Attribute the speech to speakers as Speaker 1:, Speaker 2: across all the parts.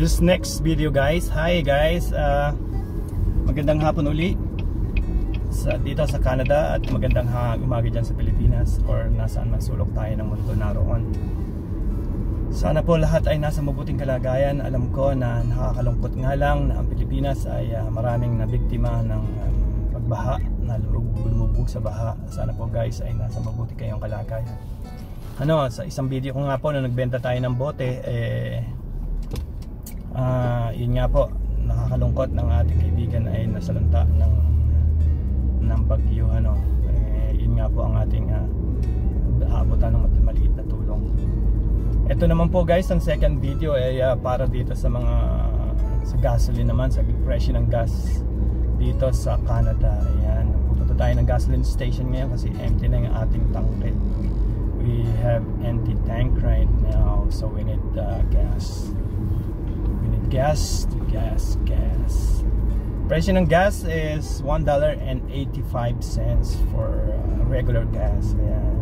Speaker 1: this next video guys. Hi guys, magandang hapon uli dito sa Canada at magandang umaga dyan sa Pilipinas or nasaan man sulok tayo ng mundo naroon. Sana po lahat ay nasa mabuting kalagayan. Alam ko na nakakalungkot nga lang na ang Pilipinas ay maraming nabiktima ng pagbaha, na lumubog sa baha. Sana po guys ay nasa mabuti kayong kalagayan. Sa isang video ko nga po na nagbenta tayo ng bote, yun nga po, nakakalungkot ng ating kaibigan ay nasalanta ng bagyo. Yun nga po ang ating aabutan ng maliit na tulong. Ito naman po guys, ang second video ay para dito sa mga sa gasoline naman, sa presyo ng gas dito sa Canada. Ayan, pupunta tayo ng gasoline station ngayon kasi empty na yung ating tangke. We have empty tank right now, so we need gas. We need gas. Presyo ng gas is $1.85 for regular gas. Ayan.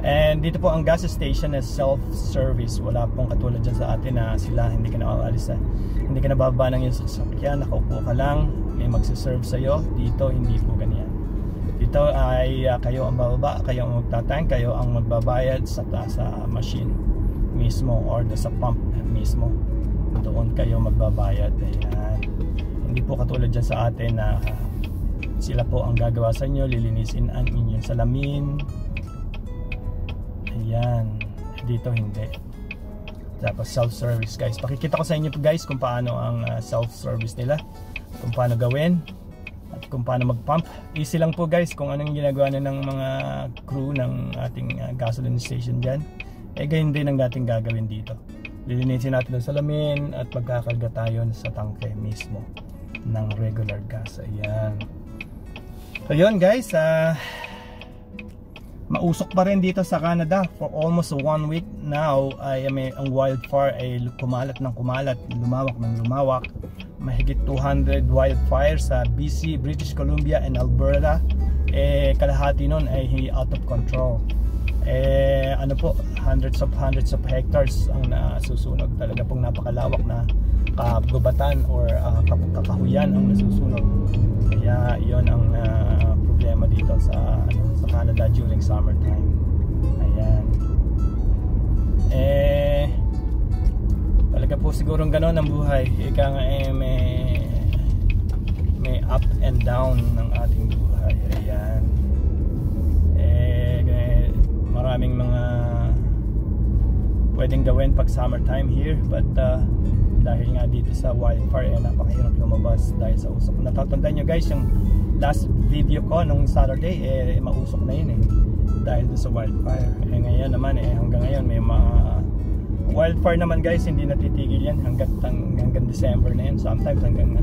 Speaker 1: And dito po ang gas station is self-service. Wala pong katulad dyan sa atin na sila hindi ka na aalis, hindi ka na bababa ng iyong sasakyan, nakaupo ka lang, may magsiserve sa'yo. Dito hindi po ganyan. Dito ay kayo ang bababa, kayo ang magtatank, kayo ang magbabayad sa machine mismo or sa pump mismo. Doon kayo magbabayad. Ayan. Hindi po katulad dyan sa atin na sila po ang gagawa sa inyo, lilinisin ang inyong salamin. Ayan, dito hindi. Tapos self-service guys. Pakikita ko sa inyo guys kung paano ang self-service nila, kung paano gawin at kung paano mag-pump. Easy lang po guys kung anong ginagawa na ng mga crew ng ating gasoline station dyan. Ganyan din ang ating gagawin dito. Lilinisin natin ang salamin at magkakarga tayo sa tangke mismo ng regular gas. Ayan. So yun guys, mausok pa rin dito sa Canada for almost 1 week now. Ang wildfire ay kumalat ng kumalat, lumawak ng lumawak. Mahigit 200 wildfires sa BC, British Columbia and Alberta. Kalahati nun ay out of control. Hundreds of hectares ang nasusunog. Talaga pong napakalawak na kabubatan or kakahuyan ang nasusunog. Kaya yun ang problema dito sa Canada during summertime. Ayan. Talaga po sigurong ganon ang buhay. Ika nga may up and down ng ating buhay. Ayan. Maraming mga pwedeng gawin pag summertime here, but dahil nga dito sa wildfire napakahirap lumabas dahil sa usok. Natatandaan nyo guys yung last video ko nung Saturday, mausok na yun dahil sa wildfire. Ngayon naman hanggang ngayon may mga wildfire naman guys, hindi natitigil yan hanggang December na yan, sometimes hanggang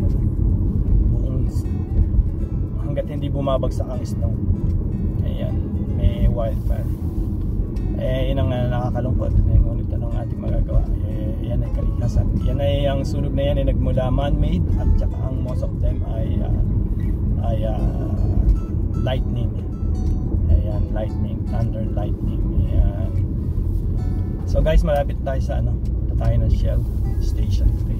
Speaker 1: hanggat hindi bumabagsak ang snow. Ayan, may wildfire. Yun ang nakakalungkot. Ngunit anong ating magagawa? Yan ay kalikasan. Yan ay ang sunog na yan ay nagmula man-made at saka ang most of them ay lightning. Ayan, lightning, thunder, lightning. Ayan. So guys, malapit tayo sa tayo ng Shell station today.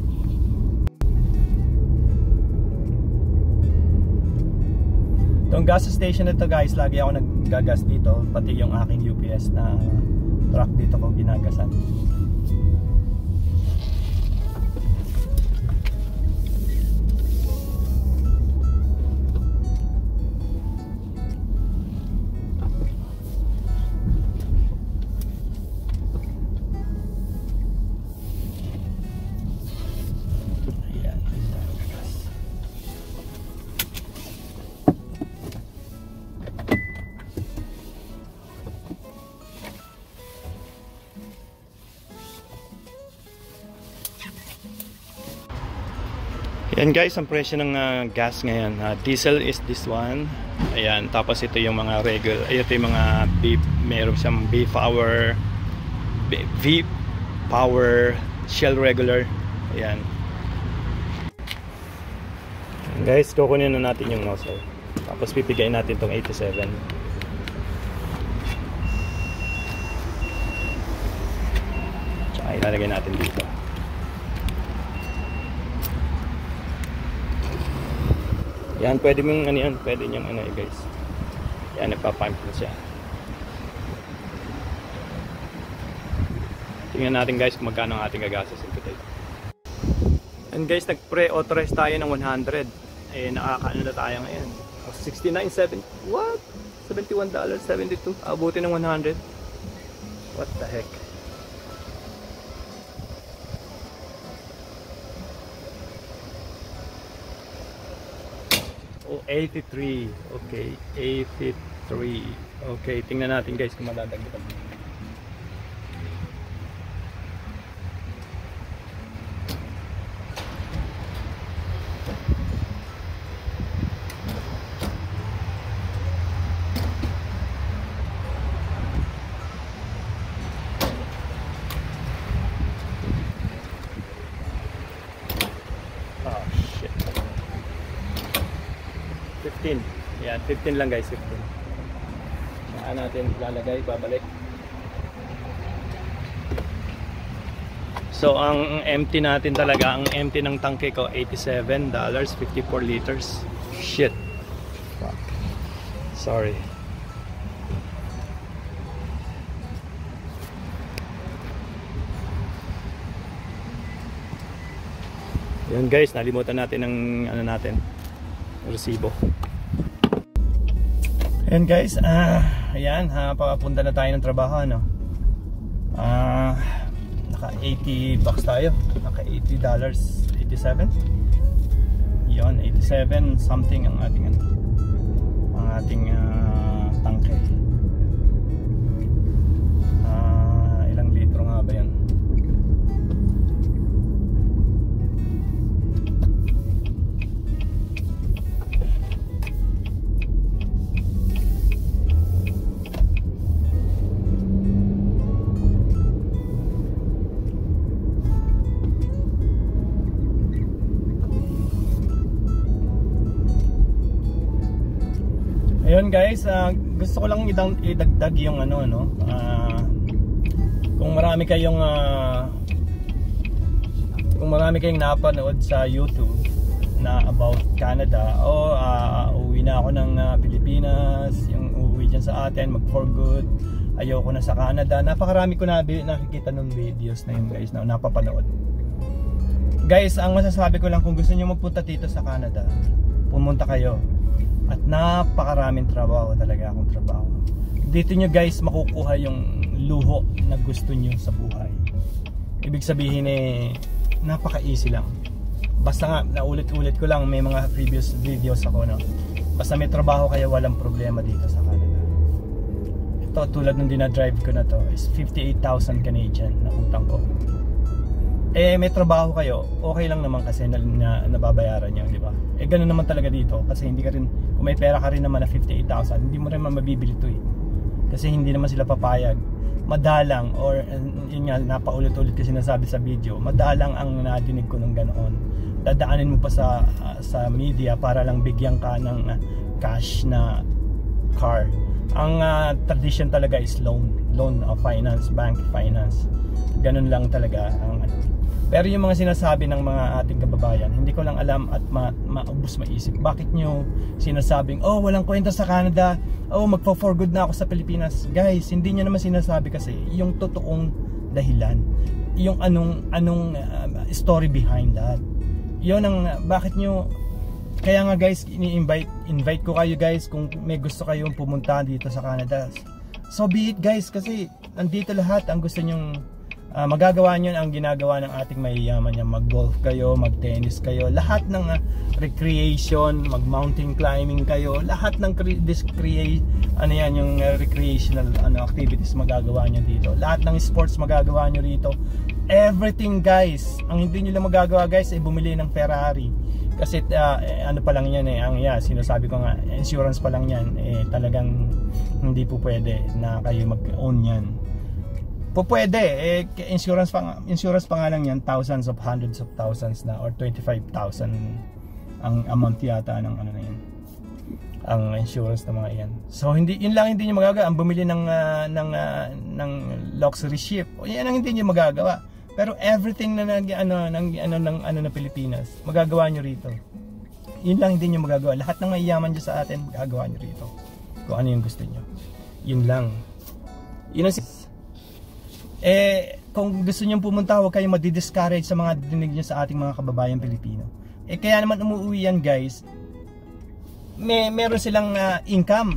Speaker 1: Itong gas station na ito guys, lagi ako naggagas dito, pati yung aking UPS na truck dito kong ginagasan. Yan guys, ang presyo ng gas ngayon. Diesel is this one. Ayan, tapos ito yung mga regular. Ito yung mga beef, meron siyang V-Power, Shell regular. Ayan. Guys, kukunin na natin yung nozzle. Tapos pipigayin natin itong 87. Tsaka ilalagay natin dito. Yan, pwede mong ano yan, pwede niyang ano guys. Yan, nagpa-pump na siya. Tingnan natin guys kung magkano ang ating gagastusin today. And guys, nag-pre-authorize tayo ng 100. Eh, nakakaano na tayo ngayon. 69.7. What? $71.72. Abutin ng 100. What the heck? Oh, 83. Okay, 83. Okay, tingnan natin guys kung madadagdagan. Oh shit. 15. Yan, 15 lang guys, 15. Saan natin lalagay, babalik. So ang empty natin talaga, ang empty ng tangke ko $87, 54 liters. Shit. Fuck. Sorry. Yan guys, nalimutan natin ng ano natin, resibo. Ayan guys, ayan, papunta na tayo ng trabaho, ano. Naka $80 tayo, naka $80, 87. Yon, 87 something ang ating ano, ang ating tangke. Ilang litro nga ba yan? Ayun guys, gusto ko lang idagdag yung ano no. Kung marami kayong napanood sa YouTube na about Canada o uwi na ako ng Pilipinas, yung uwi dyan sa atin, mag for good, ayoko na sa Canada. Napakarami ko na nakikita ng videos na yun guys na napapanood. Guys, ang masasabi ko lang, kung gusto niyo magpunta dito sa Canada, pumunta kayo. At napakaraming trabaho talaga akong trabaho. Dito nyo guys makukuha yung luho na gusto nyo sa buhay. Ibig sabihin napaka-easy lang. Basta nga, naulit-ulit ko lang, may mga previous videos ako, no? Basta may trabaho kayo, walang problema dito sa Canada. Ito, tulad ng dinadrive ko na to, is 58,000 Canadian na utang ko. May trabaho kayo, okay lang naman kasi na nababayaran nyo, di ba? Ganun naman talaga dito, kasi hindi ka rin, kung may pera ka rin naman na 58,000, hindi mo rin mabibili ito eh. Kasi hindi naman sila papayag. Madalang, or yun nga, napaulit-ulit kasi sinasabi sa video, madalang ang nadinig ko ng ganoon. Dadaanin mo pa sa media para lang bigyan ka ng cash na car. Ang tradition talaga is loan of finance, bank finance. Ganun lang talaga ang ano. Pero yung mga sinasabi ng mga ating kababayan, hindi ko lang alam at maubos maisip. Bakit nyo sinasabing, oh walang kwenta sa Canada, oh magpo-for good na ako sa Pilipinas. Guys, hindi nyo naman sinasabi kasi yung totoong dahilan, yung anong story behind that. Yun ang bakit nyo. Kaya nga guys, invite ko kayo guys kung may gusto kayong pumunta dito sa Canada. So be it guys, kasi andito lahat ang gusto nyong magagawa nyo ang ginagawa ng ating mayayaman yan. Mag-golf kayo, mag-tennis kayo, lahat ng recreation, mag-mountain climbing kayo, lahat ng yung recreational activities magagawa nyo dito. Lahat ng sports magagawa nyo rito. Everything guys. Ang hindi nyo lang magagawa guys ay bumili ng Ferrari. Kasi ano pa lang yan sinasabi ko nga, insurance pa lang yan, talagang hindi po pwede na kayo mag-own yan. Pwede, insurance pa nga lang yan, thousands of hundreds of thousands na, or 25,000 ang amount yata ng ano na yan, ang insurance ng mga yan. So yun lang hindi niyo magagawa, ang bumili ng luxury ship, yan ang hindi niyo magagawa. Pero everything na ng Pilipinas, magagawa niyo rito. Yun lang hindi nyo magagawa. Lahat ng mayayaman dyan sa atin, magagawa nyo rito. Kung ano yung gusto nyo. Yun lang. Yun ang kung gusto nyo pumunta, huwag kayong madi-discourage sa mga dinig nyo sa ating mga kababayan Pilipino. Kaya naman umuwi yan guys, meron silang income,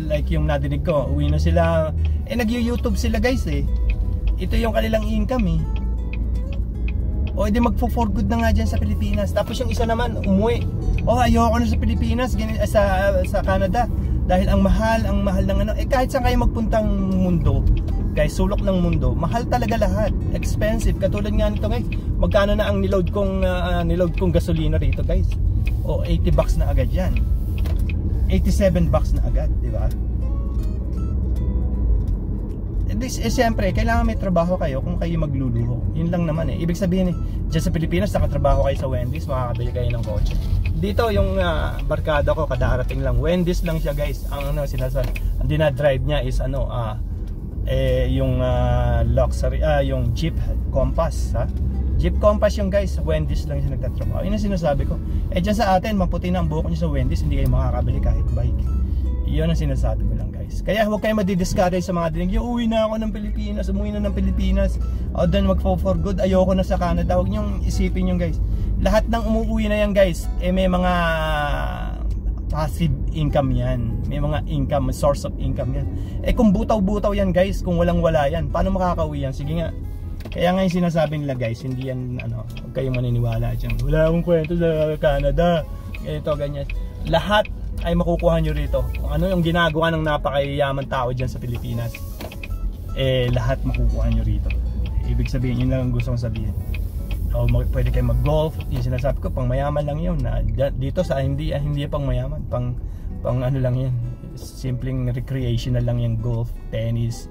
Speaker 1: like yung nadinig ko, uwi na sila, nag-YouTube sila guys ito yung kanilang income o edi magfo-for good na nga dyan sa Pilipinas. Tapos yung isa naman umuwi, ayoko na sa Pilipinas, sa Canada, dahil ang mahal ng ano, kahit saan kayo magpuntang mundo guys, sulok ng mundo, mahal talaga lahat, expensive. Katulad nga nito guys, magkano na ang niload kong gasolina rito guys, $80 na agad yan, $87 na agad, di ba? Siyempre, kailangan may trabaho kayo kung kayo magluluho. Yun lang naman Ibig sabihin dyan sa Pilipinas, nakatrabaho kayo sa Wendy's, makakabili kayo ng kotse. Dito, yung barkada ko, kadarating lang. Wendy's lang siya guys. Ang ang dinadrive niya is yung luxury, yung Jeep Compass, Jeep Compass yung guys, Wendy's lang siya nagtatrabaho. Yun ang sinasabi ko. Dyan sa atin, maputi na ang buhok nyo sa Wendy's, hindi kayo makakabili kahit bike. Yun ang sinasabi ko lang guys. Kaya huwag kayo madi-discourage sa mga dinig, uwi na ako ng Pilipinas, umuwi na ng Pilipinas, then magfo-for good, ayoko na sa Canada. Huwag nyong isipin yung guys. Lahat ng umuwi na yan guys, may mga passive income yan, may mga income, source of income yan. Kung butaw-butaw yan guys, kung walang-wala yan, paano makakauwi yan? Sige nga. Kaya nga yung sinasabi nila guys, hindi yan huwag kayong maniniwala dyan, wala akong kwento sa Canada, ganito, ganyan. Lahat ay makukuha nyo rito. Kung ano yung ginagawa ng napakayaman tao dyan sa Pilipinas, lahat makukuha nyo rito. Ibig sabihin, yun lang ang gusto kong sabihin. Pwede kayo mag-golf, yung sinasabi ko, pang mayaman lang yun. Dito sa hindi pang mayaman, pang ano lang yan, simpleng recreational lang yan, golf, tennis,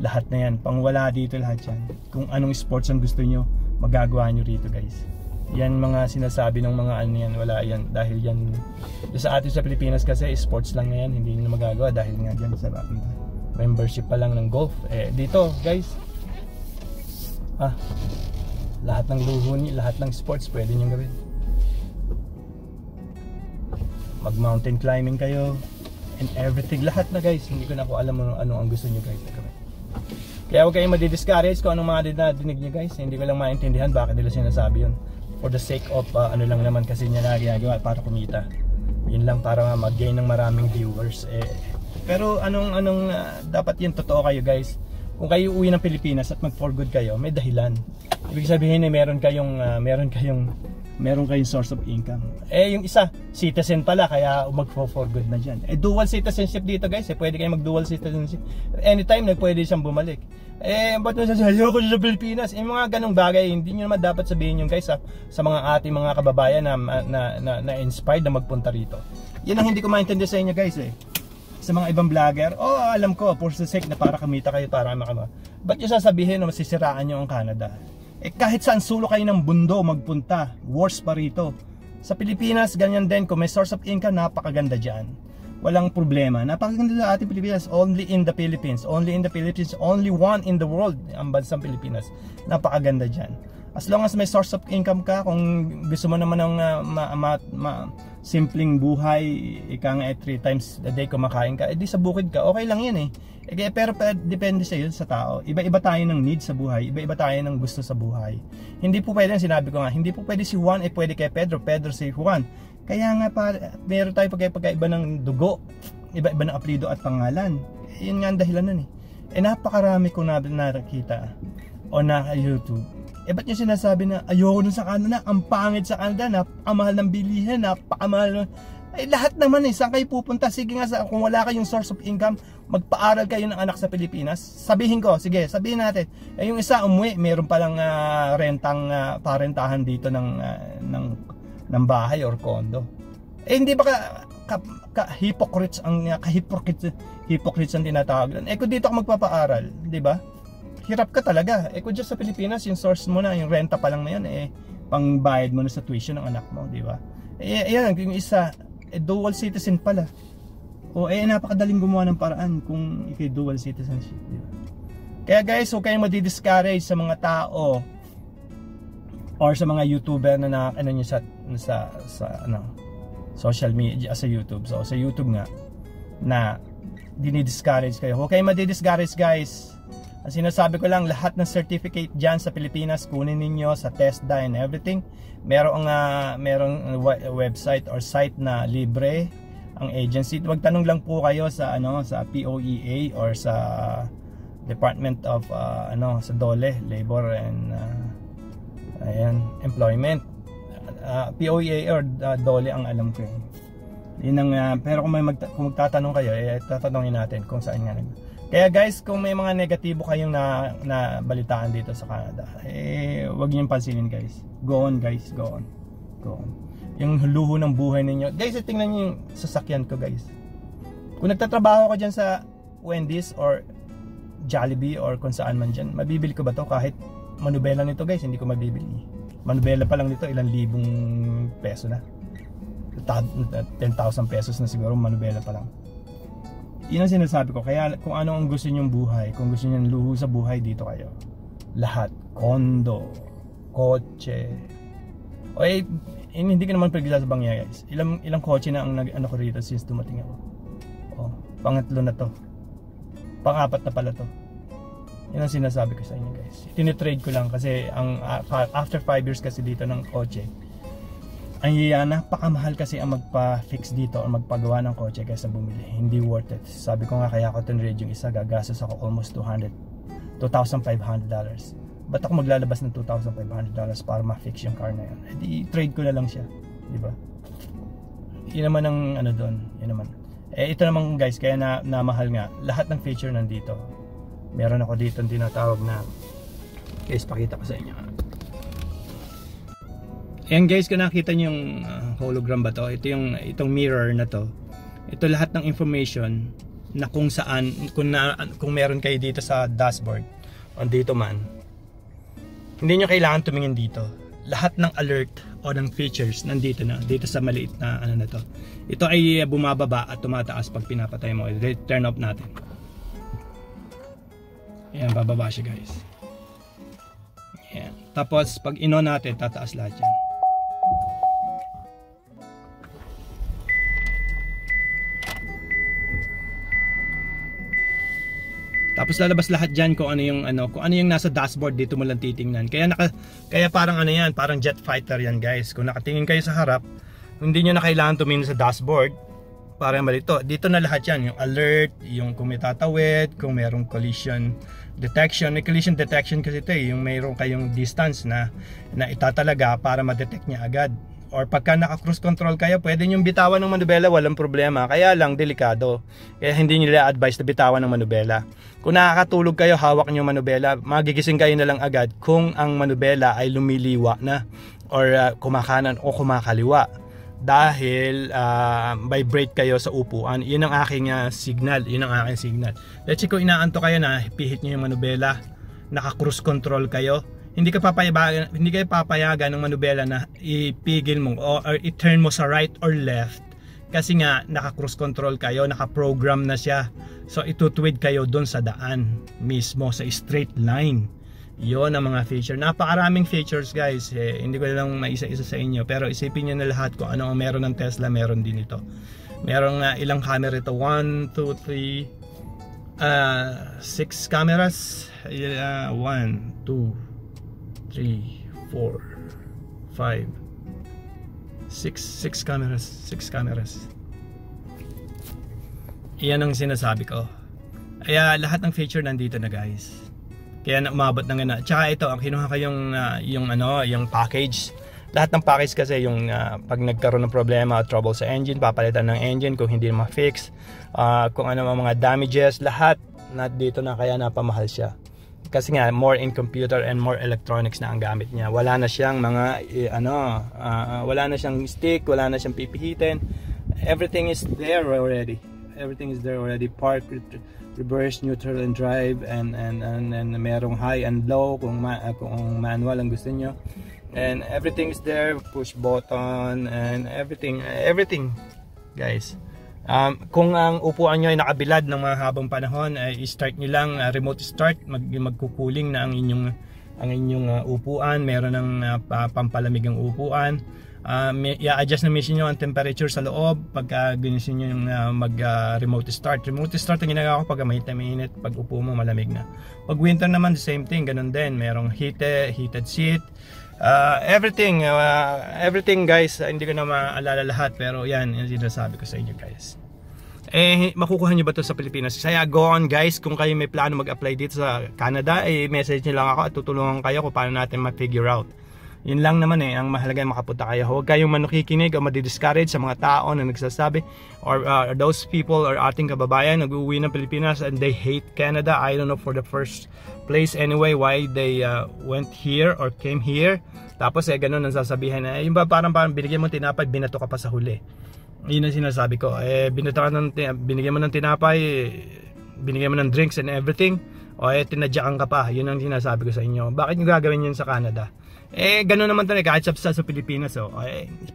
Speaker 1: lahat na yan. Pang wala dito lahat yan. Kung anong sports ang gusto nyo, magagawa nyo rito guys. Yan mga sinasabi ng mga ano yan, wala yan. Dahil yan, sa atin sa Pilipinas kasi, sports lang na yan, hindi nyo magagawa dahil nga dyan sa membership pa lang ng golf. Dito guys, lahat ng luho niyo, lahat ng sports pwede nyo gawin. Mag mountain climbing kayo and everything, lahat na guys. Hindi ko na po alam ano ang gusto nyo guys gawin. Kaya huwag kayong madi-discourage kung anong mga dinig nyo guys. Hindi ko lang maintindihan bakit nila sinasabi yun. For the sake of ano lang naman kasi niya nagagawa para kumita. Yun lang, para mag-gain ng maraming viewers. Pero anong dapat yun, totoo kayo guys. Kung kayo uwi ng Pilipinas at mag-for good kayo, may dahilan. Ibig sabihin meron kayong source of income. Yung isa, citizen pala, kaya mag-for good na dyan. Dual citizenship dito guys, pwede kayo mag-dual citizenship. Anytime, pwede siyang bumalik. Ba't mo sasabi, ayoko sa Pilipinas? Mga ganong bagay, hindi nyo naman dapat sabihin yung guys sa mga ating mga kababayan na inspired na magpunta rito. Yan ang hindi ko maintindihan sa inyo guys sa mga ibang vlogger. Alam ko, for the sake na para kamita kayo, para makama. Ba't nyo sasabihin na masisiraan nyo ang Canada? Kahit saan sulok kayo ng bundo magpunta, worse pa rito. Sa Pilipinas, ganyan din. Kung may source of income, napakaganda dyan. Walang problema. Napakaganda sa ating Pilipinas. Only in the Philippines. Only in the Philippines. Only one in the world ang bansang Pilipinas. Napakaganda dyan. As long as may source of income ka, kung gusto mo naman ng simpleng buhay, ika nga 3 times a day kumakain ka, edi sa bukid ka, okay lang yan pero depende sa yun sa tao. Iba-iba tayo ng needs sa buhay, iba-iba tayo ng gusto sa buhay. Hindi po pwede, sinabi ko nga, hindi po pwede si Juan pwede kay Pedro, Pedro si Juan. Kaya nga meron tayo pagkaiba ng dugo, iba-iba ng apelyido at pangalan. Yun nga ang dahilan nun napakarami kong nakita o naka-YouTube. Ba't nyo sinasabi na ayoko nun sa Canada, ang pangit sa Canada, napakamahal ng bilihan, napakamahal. Lahat naman saan kayo pupunta? Sige nga, kung wala kayong source of income, magpaaral kayo ng anak sa Pilipinas. Sabihin ko, sige, sabihin natin, yung isa umuwi, meron palang parentahan dito ng bahay or kondo. Hindi ba hypocrites ang hypocrites ang tinatawag doon? Kung dito ako magpapaaral, di ba? Hirap ka talaga. Kung dyan sa Pilipinas, yung source mo na, yung renta pa lang na yun, pang bayad mo na sa tuition ng anak mo, di ba? Yan, yung isa, dual citizen pala. Napakadaling gumawa ng paraan kung ikay dual citizenship, di ba? Kaya guys, huwag kayong madi-discourage sa mga tao or sa mga YouTuber na social media sa YouTube. So sa YouTube nga na dinidiscourage kayo. Huwag kayong madi-discourage guys. Ang sinasabi ko lang, lahat ng certificate dyan sa Pilipinas, kunin ninyo sa TESDA and everything. Merong website or site na libre ang agency. Magtanong lang po kayo sa sa POEA or sa Department of sa DOLE, Labor and Employment. POEA or DOLE ang alam ko. Yun ang, pero kung kung magtatanong kayo, tatanungin natin kung saan nga. Kaya guys, kung may mga negatibo kayong na balitaan dito sa Canada, wag niyo pansinin guys. Go on guys, go on. Go on. Yung luho ng buhay ninyo. Guys, tingnan niyo yung sasakyan ko guys. Kung nagtatrabaho ka dyan sa Wendy's or Jollibee or kung saan man dyan, mabibili ko ba to kahit manubela nito guys? Hindi ko mabibili. Manubela pa lang nito, ilang libong peso na. 10,000 pesos na siguro, manubela pa lang. Yun ang sinasabi ko. Kaya kung ano ang gusto nyong buhay, kung gusto nyong luho sa buhay, dito kayo. Lahat. Kondo, kotse. Hindi ko naman pagkila sa bangya guys. Ilang kotse na ang ano ko rito since dumating ako. Pangatlo na to. Pang-apat na pala to. Yun ang sinasabi ko sa inyo guys. Tinitrade ko lang kasi after 5 years kasi dito ng kotse, napakamahal kasi ang magpa-fix dito o magpagawa ng kotse kaysa bumili. Hindi worth it. Sabi ko nga, kaya ako tinrade yung isa, gagastos ako almost $2,500. Ba't ako maglalabas ng $2,500 para ma-fix yung car na yun? I-trade ko na lang siya, di ba? Yun naman ang doon, yun naman. Ito naman guys, kaya namahal nga. Lahat ng feature nandito. Meron ako dito ang tinatawag na, guys, pakita ko sa inyo. Ayan guys, kung nakita nyo yung hologram ba to, itong mirror na to, ito lahat ng information na kung saan, kung meron kayo dito sa dashboard o dito man, hindi nyo kailangan tumingin dito. Lahat ng alert o ng features nandito na, dito sa maliit na na to. Ito ay bumababa at tumataas pag pinapatay mo. Turn off natin. Ayan, bababa siya guys. Ayan. Tapos pag in-on natin, tataas lahat yan. Tapos lalabas lahat diyan kung ano yung nasa dashboard, dito mo lang titingnan. Kaya parang parang jet fighter yan guys. Kung nakatingin kayo sa harap, hindi niyo na kailangan tumingin sa dashboard para malito. Dito na lahat yan, yung alert, yung kung may tatawid, kung mayroong collision detection. May collision detection kasi ito yung mayroong kayong distance na itatalaga para ma-detect niya agad. Or pagka naka-cruise control kayo, pwede nyo bitawan ng manubela, walang problema. Kaya lang, delikado. Kaya hindi nila advise na bitawan ng manubela. Kung nakakatulog kayo, hawak nyo manubela, magigising kayo na lang agad kung ang manubela ay lumiliwa na or kumakanan o kumakaliwa. Dahil vibrate kayo sa upuan. Yun ang aking signal. Yun ang aking signal. Let's say kung inaanto kayo na pihit nyo yung manubela, naka-cruise control kayo, hindi kayo papayagan ng manubela na ipigil mo or i-turn mo sa right or left kasi nga naka-cruise control kayo, naka-program na siya. So itutuwid kayo doon sa daan mismo, sa straight line. Yon ang mga feature. Napakaraming features guys. Hindi ko lang maisa-isa sa inyo, pero isipin niyo na lahat kung ano ang meron ng Tesla, meron din ito. Merong ilang camera ito? 1, 2, 3 6 cameras. 1, 2 3, 4, 5, 6 cameras. 6 cameras. Iyan ang sinasabi ko. Kaya lahat ng feature nandito na guys. Kaya umabot na nga na. Tsaka ito, ang kinuha ko yung package. Lahat ng package kasi yung pag nagkaroon ng problema o trouble sa engine, papalitan ng engine kung hindi ma-fix. Kung ano mga damages, lahat na dito na, kaya napamahal siya. Kasi nga more in computer and more electronics na ang gamit niya. Wala na siyang mga wala na siyang stick, wala na siyang pipihitin. Everything is there already. Everything is there already. Park, reverse, neutral and drive, and merong high and low kung manual ang gusto niyo. And everything is there, push button and everything guys. Kung ang upuan nyo ay nakabilad ng mahabang panahon, i-start nyo lang remote start, magkukuling na ang inyong ang inyong upuan, meron ng pampalamig ang upuan. I-adjust na mission nyo ang temperature sa loob pagka ginusin nyo yung remote start. Remote start ang ginagawa ko pag mainit, pag upo mo malamig na. Pag winter naman the same thing, ganun din, merong heated seat, everything guys. Hindi ko na maalala lahat, pero yan yung sinasabi ko sa inyo guys. Makukuha nyo ba ito sa Pilipinas? Kaya go on guys, kung kayo may plano mag-apply dito sa Canada, message nyo lang ako at tutulungan kayo kung paano natin ma-figure out. Yun lang naman ang mahalaga makapunta kayo. Huwag kayong manukikinig o madi-discourage sa mga tao na nagsasabi or those people or ating kababayan nag-uwi ng Pilipinas and they hate Canada. I don't know for the first place anyway why they went here or came here. Tapos ganun ang sasabihin na yung parang binigyan mo tinapay, binato ka pa sa huli. Yun ang sinasabi ko. Binigyan mo ng tinapay, binigyan mo ng drinks and everything, o tinadyakan ka pa. Yun ang sinasabi ko sa inyo. Bakit nyo gagawin yun sa Canada? Gano'n naman talaga kahit sa Pilipinas.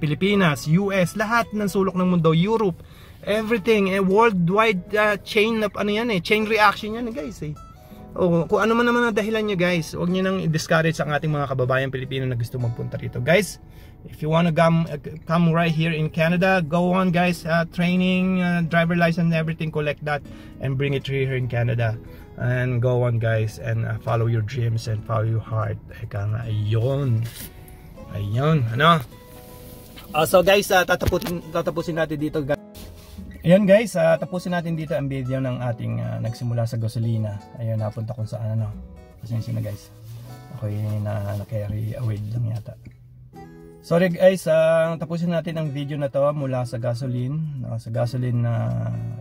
Speaker 1: Pilipinas, US, lahat ng sulok ng mundo, Europe, everything, worldwide chain of chain reaction yan guys. Kung ano man naman ang dahilan nyo guys, huwag nyo nang i-discourage ang ating mga kababayan Pilipino na gusto magpunta rito guys. If you want to come right here in Canada, go on guys, training, driver license, everything, collect that and bring it here in Canada. And go on guys and follow your dreams and follow your heart. Ayun, ano? So guys, tatapusin natin dito guys. Ayan guys, tapusin natin dito ang video ng ating nagsimula sa gasolina. Ayun, napunta kung saan pasensya na guys. Ako'y na-carry away lang yata. Sorry guys, tapusin natin ang video na to mula sa gasoline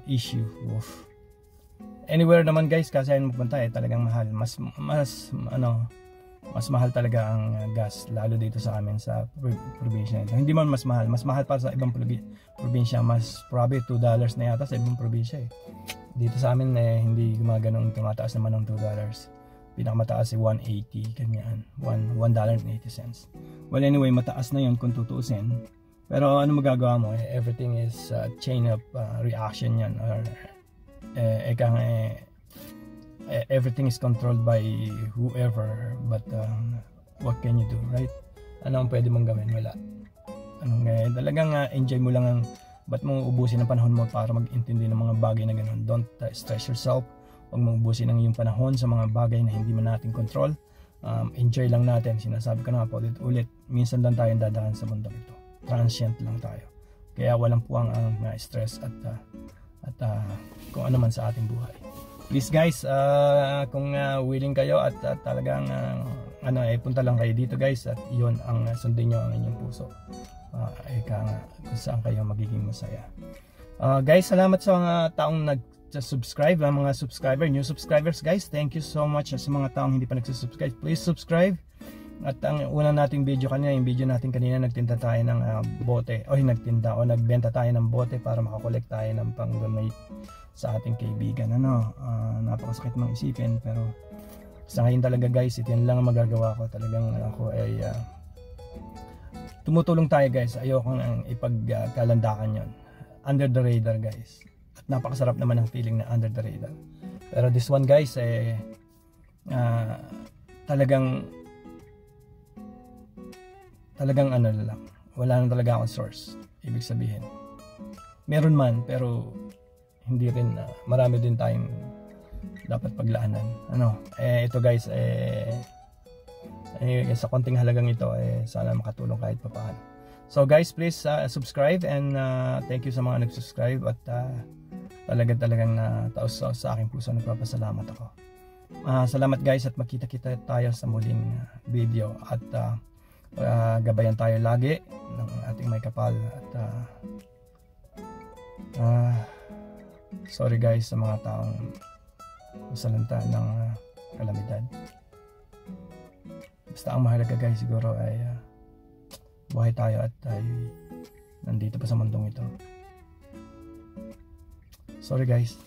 Speaker 1: issue. Oof. Anywhere naman guys, kasi ayun magpunta talagang mahal. Mas mahal talaga ang gas lalo dito sa amin sa probinsya. Hindi man mas mahal pa sa ibang probinsya, mas probably $2 na yata sa ibang probinsya Dito sa amin hindi gumaganong tumataas naman ng $2. Pinakamataas 180 ganyan, $1.80. Well anyway, mataas na yun kung tutuusin. Pero ano magagawa mo? Everything is chain of reaction yan, or everything is controlled by whoever, but what can you do, right? Ano ang pwede mong gawin? Wala. Talagang enjoy mo lang ba't mo ubusin ang panahon mo para mag-intindi ng mga bagay na ganun. Don't stress yourself. Huwag mong ubusin ang iyong panahon sa mga bagay na hindi man natin control. Enjoy lang natin. Sinasabi ko na ulit, minsan lang tayo dadaan sa mundo ito. Transient lang tayo. Kaya walang puwang ang stress at kung ano man sa ating buhay. Please guys, kung willing kayo at talagang punta lang kayo dito guys, at iyon ang sundin nyo ang inyong puso. Kung saan kayo magiging masaya. Guys, salamat sa mga taong nag-subscribe, mga new subscribers guys. Thank you so much sa mga taong hindi pa nagsusubscribe. Please subscribe. At ang unang nating video kanina, yung video natin kanina, nagtinda tayo ng bote. Nagbenta tayo ng bote para makakolekt tayo ng pang-donate sa ating kaibigan. Napakasakit mong isipin, pero sa ngayon talaga guys, ito yan lang ang magagawa ko. Talagang ako ay tumutulong tayo guys. Ayoko nang ipagkalandakan yon. Under the radar guys. At napakasarap naman ang feeling na under the radar. Pero this one guys, talagang lang. Wala nang talaga akong source. Ibig sabihin, meron man, pero hindi rin, marami din tayong dapat paglaanan. Ito guys, sa konting halagang ito, sana makatulong kahit papaano. So guys, please subscribe, and thank you sa mga nag-subscribe, at talagang taos sa aking puso, nagpapasalamat ako. Salamat guys, at magkita-kita tayo sa muling video, at gabayan tayo lagi ng ating may kapal, at sorry guys sa mga taong masalanta ng kalamidad. Basta ang mahalaga guys siguro ay buhay tayo at ay nandito pa sa mundong ito. Sorry guys.